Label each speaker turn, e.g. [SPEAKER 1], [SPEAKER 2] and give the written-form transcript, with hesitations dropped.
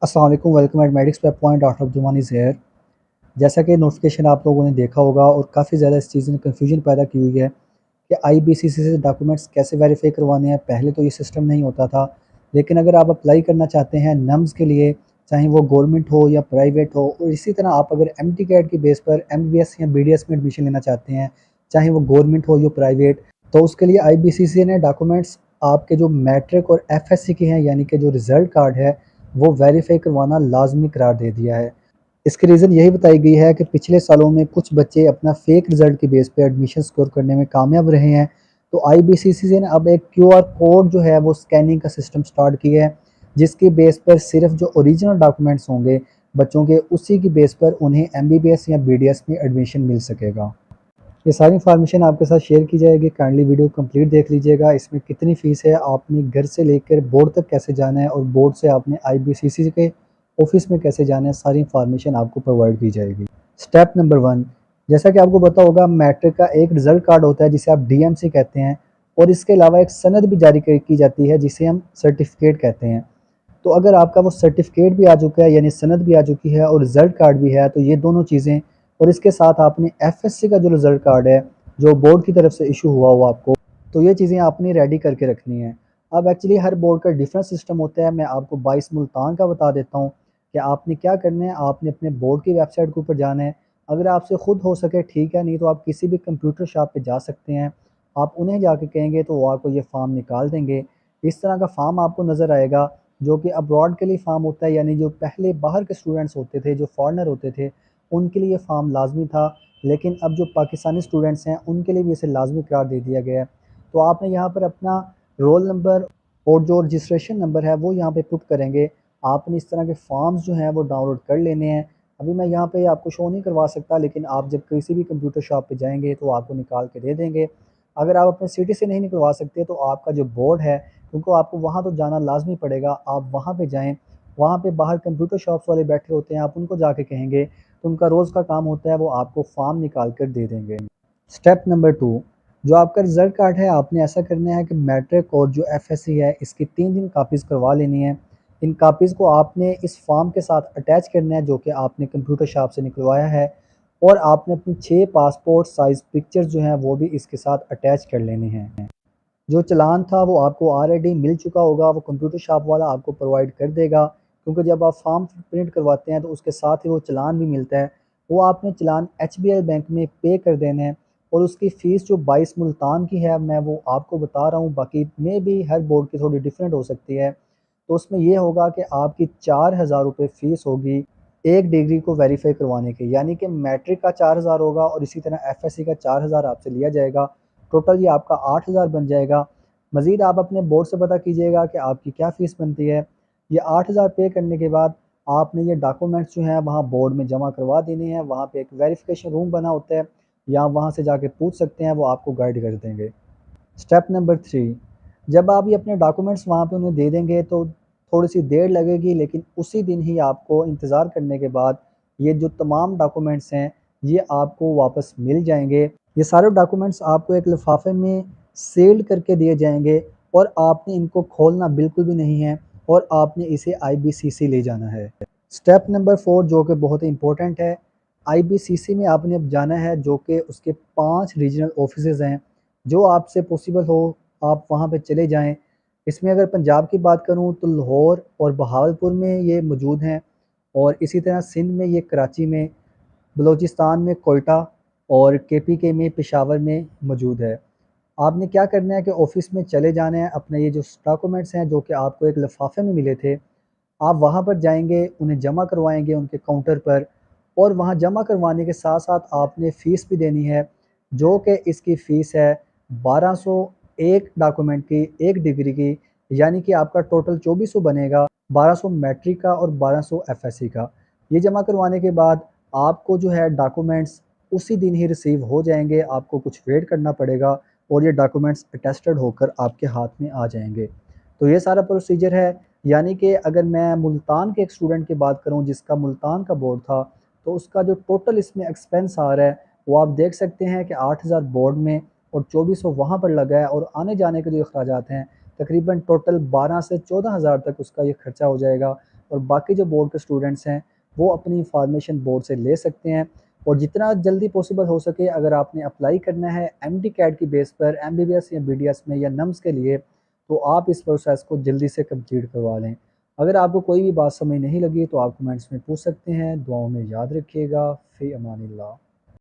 [SPEAKER 1] अस्सलाम वालेकुम, welcome eight medics web point. Doctor Abdul is here. जैसा कि नोटिफिकेशन आप लोगों ने देखा होगा और काफ़ी ज़्यादा इस चीज़ ने कन्फ्यूजन पैदा की हुई है कि आईबीसीसी से डॉक्यूमेंट्स कैसे वेरीफाई करवाने हैं। पहले तो ये सिस्टम नहीं होता था, लेकिन अगर आप अप्लाई करना चाहते हैं नम्स के लिए, चाहे वो गवर्नमेंट हो या प्राइवेट हो, और इसी तरह आप अगर एमटी कैट की बेस पर एमबीबीएस या बीडीएस में एडमिशन लेना चाहते हैं, चाहे वो गवर्नमेंट हो या प्राइवेट, तो उसके लिए आईबीसीसी ने डॉक्यूमेंट्स आपके जो मैट्रिक और एफएससी के हैं, यानी कि जो रिज़ल्ट कार्ड है, वो वेरीफाई करवाना लाजमी करार दे दिया है। इसकी रीज़न यही बताई गई है कि पिछले सालों में कुछ बच्चे अपना फेक रिज़ल्ट की बेस पे एडमिशन स्कोर करने में कामयाब रहे हैं। तो आईबीसीसी ने अब एक क्यूआर कोड जो है वो स्कैनिंग का सिस्टम स्टार्ट किया है, जिसकी बेस पर सिर्फ जो ओरिजिनल डॉक्यूमेंट्स होंगे बच्चों के, उसी की बेस पर उन्हें एमबीबीएस या बीडीएस में एडमिशन मिल सकेगा। ये सारी इन्फॉर्मेशन आपके साथ शेयर की जाएगी, काइंडली वीडियो कंप्लीट देख लीजिएगा। इसमें कितनी फ़ीस है, आपने घर से लेकर बोर्ड तक कैसे जाना है, और बोर्ड से आपने आईबीसीसी के ऑफिस में कैसे जाना है, सारी इन्फॉर्मेशन आपको प्रोवाइड की जाएगी। स्टेप नंबर 1, जैसा कि आपको पता होगा, मैट्रिक का एक रिज़ल्ट कार्ड होता है जिसे आप डीएमसी कहते हैं, और इसके अलावा एक सनद भी जारी की जाती है जिसे हम सर्टिफिकेट कहते हैं। तो अगर आपका वो सर्टिफिकेट भी आ चुका है, यानी सनद भी आ चुकी है और रिज़ल्ट कार्ड भी है, तो ये दोनों चीज़ें, और इसके साथ आपने एफएससी का जो रिज़ल्ट कार्ड है जो बोर्ड की तरफ से इशू हुआ हुआ आपको, तो ये चीज़ें आपने रेडी करके रखनी है। अब एक्चुअली हर बोर्ड का डिफरेंट सिस्टम होता है। मैं आपको 22 मुल्तान का बता देता हूँ कि आपने क्या करना है। आपने अपने बोर्ड की वेबसाइट के ऊपर जाना है। अगर आपसे खुद हो सके ठीक है, नहीं तो आप किसी भी कंप्यूटर शॉप पे जा सकते हैं। आप उन्हें जाके कहेंगे तो वो आपको ये फ़ार्म निकाल देंगे। इस तरह का फ़ार्म आपको नज़र आएगा, जो कि अब्रॉड के लिए फ़ार्म होता है, यानी जो पहले बाहर के स्टूडेंट्स होते थे, जो फ़ॉरेनर होते थे, उनके लिए फ़ार्म लाज़मी था। लेकिन अब जो पाकिस्तानी स्टूडेंट्स हैं, उनके लिए भी इसे लाज़मी करार दे दिया गया है। तो आपने यहाँ पर अपना रोल नंबर और जो रजिस्ट्रेशन नंबर है वो यहाँ पे पुट करेंगे। आपने इस तरह के फॉर्म्स जो हैं वो डाउनलोड कर लेने हैं। अभी मैं यहाँ पे आपको शो नहीं करवा सकता, लेकिन आप जब किसी भी कंप्यूटर शॉप पे जाएंगे तो आपको निकाल के दे देंगे। अगर आप अपने सिटी से नहीं निकलवा सकते तो आपका जो बोर्ड है, क्योंकि आपको वहाँ तो जाना लाजमी पड़ेगा, आप वहाँ पे जाएँ। वहाँ पे बाहर कंप्यूटर शॉप्स वाले बैठे होते हैं, आप उनको जाके कहेंगे, तो उनका रोज़ का काम होता है वो आपको फॉर्म निकाल कर दे देंगे। स्टेप नंबर 2, जो आपका रिज़ल्ट कार्ड है, आपने ऐसा करना है कि मैट्रिक और जो एफएससी है, इसकी 3 दिन कापीज़ करवा लेनी है। इन कापीज़ को आपने इस फॉर्म के साथ अटैच करना है जो कि आपने कंप्यूटर शॉप से निकलवाया है, और आपने अपनी 6 पासपोर्ट साइज़ पिक्चर्स जो हैं वो भी इसके साथ अटैच कर लेने हैं। जो चालान था वो आपको ऑलरेडी मिल चुका होगा, वो कंप्यूटर शॉप वाला आपको प्रोवाइड कर देगा, क्योंकि जब आप फॉर्म प्रिंट करवाते हैं तो उसके साथ ही वो चालान भी मिलता है। वो आपने चालान एचबीएल बैंक में पे कर देना है, और उसकी फ़ीस जो 22 मुल्तान की है, मैं वो आपको बता रहा हूँ, बाकी में भी हर बोर्ड की थोड़ी डिफरेंट हो सकती है। तो उसमें ये होगा कि आपकी 4000 रुपये फ़ीस होगी एक डिग्री को वेरीफाई करवाने की, यानी कि मैट्रिक का 4000 होगा और इसी तरह एफएससी का 4000 आपसे लिया जाएगा। टोटल ये आपका 8000 बन जाएगा। मज़ीद आप अपने बोर्ड से पता कीजिएगा कि आपकी क्या फ़ीस बनती है। ये 8000 पे करने के बाद आपने ये डॉक्यूमेंट्स जो हैं वहाँ बोर्ड में जमा करवा देने हैं। वहाँ पे एक वेरिफ़िकेशन रूम बना होता है, या वहाँ से जाके पूछ सकते हैं, वो आपको गाइड कर देंगे। स्टेप नंबर 3, जब आप ये अपने डॉक्यूमेंट्स वहाँ पे उन्हें दे देंगे तो थोड़ी-सी देर लगेगी, लेकिन उसी दिन ही आपको इंतज़ार करने के बाद ये जो तमाम डॉक्यूमेंट्स हैं, ये आपको वापस मिल जाएँगे। ये सारे डॉक्यूमेंट्स आपको एक लिफ़ाफ़े में सील्ड करके दिए जाएँगे, और आपने इनको खोलना बिल्कुल भी नहीं है, और आपने इसे आईबीसीसी ले जाना है। स्टेप नंबर 4, जो कि बहुत ही इम्पोर्टेंट है, आईबीसीसी में आपने अब जाना है, जो कि उसके 5 रीजनल ऑफिसेज़ हैं। जो आपसे पॉसिबल हो आप वहाँ पे चले जाएँ। इसमें अगर पंजाब की बात करूँ तो लाहौर और बहावलपुर में ये मौजूद हैं, और इसी तरह सिंध में ये कराची में, बलूचिस्तान में कोयटा, और केपीके में पेशावर में मौजूद है। आपने क्या करना है कि ऑफ़िस में चले जाना है, अपने ये जो डॉक्यूमेंट्स हैं जो कि आपको एक लिफ़ाफ़े में मिले थे, आप वहाँ पर जाएँगे, उन्हें जमा करवाएँगे उनके काउंटर पर, और वहाँ जमा करवाने के साथ-साथ आपने फ़ीस भी देनी है, जो कि इसकी फ़ीस है 1200 एक डॉक्यूमेंट की, 1 डिग्री की, यानी कि आपका टोटल 2400 बनेगा, 1200 मैट्रिक का और 1200 एफएससी का। ये जमा करवाने के बाद आपको जो है डॉक्यूमेंट्स उसी दिन ही रिसीव हो जाएँगे, आपको कुछ वेट करना पड़ेगा, और ये डॉक्यूमेंट्स अटेस्टेड होकर आपके हाथ में आ जाएँगे। तो ये सारा प्रोसीजर है। यानी कि अगर मैं मुल्तान के एक स्टूडेंट की बात करूँ जिसका मुल्तान का बोर्ड था, तो उसका जो टोटल इसमें एक्सपेंस आ रहा है, वो आप देख सकते हैं कि 8000 बोर्ड में और 2400 वहाँ पर लगा है, और आने-जाने के जो अखराजात हैं, तकरीबन टोटल 12 से 14,000 तक उसका ये खर्चा हो जाएगा। और बाकी जो बोर्ड के स्टूडेंट्स हैं वो अपनी इंफॉर्मेशन बोर्ड से ले सकते हैं। और जितना जल्दी पॉसिबल हो सके, अगर आपने अप्लाई करना है एमडी कैट की बेस पर एमबीबीएस या बीडीएस में या नम्स के लिए, तो आप इस प्रोसेस को जल्दी से कंप्लीट करवा लें। अगर आपको कोई भी बात समझ नहीं लगी तो आप कमेंट्स में पूछ सकते हैं। दुआओं में याद रखिएगा। फ़ी अमानिल्लाह।